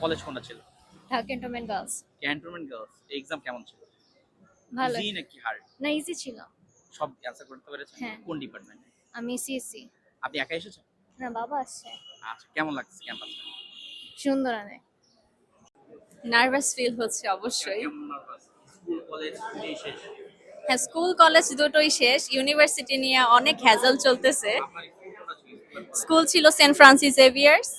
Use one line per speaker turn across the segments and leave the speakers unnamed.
College কোনটা ছিল?
Dhaka cantonment girls.
Cantonment girls. Exam কেমন ছিল?
ভালো।
ইজি নাকি হার্ড?
না, ইজি ছিল।
সব অ্যান্সার করতে পেরেছেন?
হ্যাঁ।
কোন ডিপার্টমেন্টে?
আমি সিএসসি।
আপনি একা এসেছেন?
না, বাবা আসছে।
আচ্ছা, কেমন লাগছে ক্যাম্পাসটা?
সুন্দর অনেক।
নার্ভাস ফিল হচ্ছে অবশ্যই।
কেমন নার্ভাস? স্কুল কলেজ দুটোই শেষ।
হ্যাঁ, স্কুল কলেজ দুটোই শেষ, ইউনিভার্সিটি নিয়ে অনেক হ্যাজল চলতেছে।
আপনার স্কুল কোনটা ছিল? স্কুল আর কলেজ?
স্কুল ছিল saint Francis Xavier's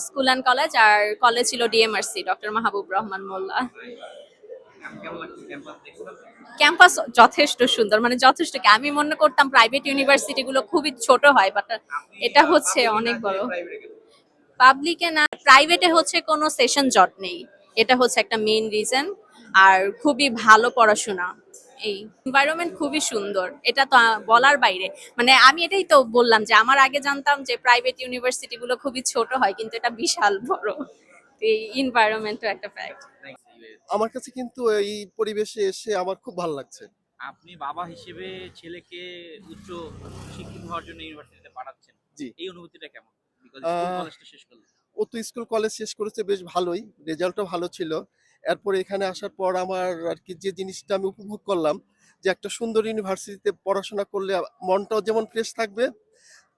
school and college, আর কলেজ ছিল ডিএমআরসি ডক্টর মাহবুব রহমান মোল্লা।
কেমন লাগছে ক্যাম্পাস দেখছেন?
ক্যাম্পাস যথেষ্ট সুন্দর, মানে যথেষ্ট কি, আমি মনে করতাম প্রাইভেট ইউনিভার্সিটি গুলো খুবই ছোট হয়, বাট এটা হচ্ছে অনেক বড়। পাবলিকে না, প্রাইভেটে হচ্ছে কোনো সেশন জট নেই, এটা হচ্ছে একটা মেইন রিজন। আর খুবই ভালো পড়াশোনা, এই এনভায়রনমেন্ট খুবই সুন্দর, এটা তো বলার বাইরে। মানে আমি এটাই তো বললাম যে আমার আগে জানতাম যে প্রাইভেট ইউনিভার্সিটি গুলো খুবই ছোট হয়, কিন্তু এটা বিশাল বড়। এই এনভায়রনমেন্টও একটা ফ্যাক্ট।
আমার কাছে কিন্তু এই পরিবেশে এসে আমার খুব ভালো লাগছে।
আপনি বাবা হিসেবে ছেলেকে উচ্চ শিক্ষিত হওয়ার জন্য ইউনিভার্সিটিতে পাঠাচ্ছেন।
জি।
এই অনুভূতিটা কেমন? বিকজ স্কুল
আহ,
কলেজটা শেষ করলেন।
ও তো স্কুল কলেজ শেষ করেছে বেশ ভালোই, রেজাল্টও ভালো ছিল। এরপরে এখানে আসার পর আমার আর কি যে জিনিসটা আমি উপভোগ করলাম, যে একটা সুন্দর ইউনিভার্সিটিতে পড়াশোনা করলে মনটাও যেমন ফ্রেশ থাকবে,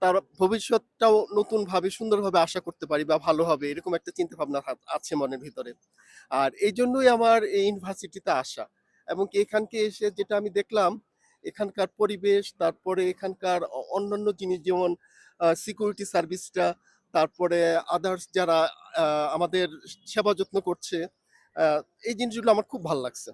তার ভবিষ্যৎটাও নতুন ভাবে সুন্দরভাবে আশা করতে পারি বা ভালো হবে, এরকম একটা চিন্তা ভাবনা আছে মনের ভিতরে। আর এই জন্যই আমার এই ইউনিভার্সিটিতে আসা। এবং কি এখানকে এসে যেটা আমি দেখলাম, এখানকার পরিবেশ, তারপরে এখানকার অন্যান্য জিনিস, যেমন সিকিউরিটি সার্ভিসটা, তারপরে আদার্স যারা আমাদের সেবা যত্ন করছে, আহ, এই জিনিসগুলো আমার খুব ভালো লাগছে।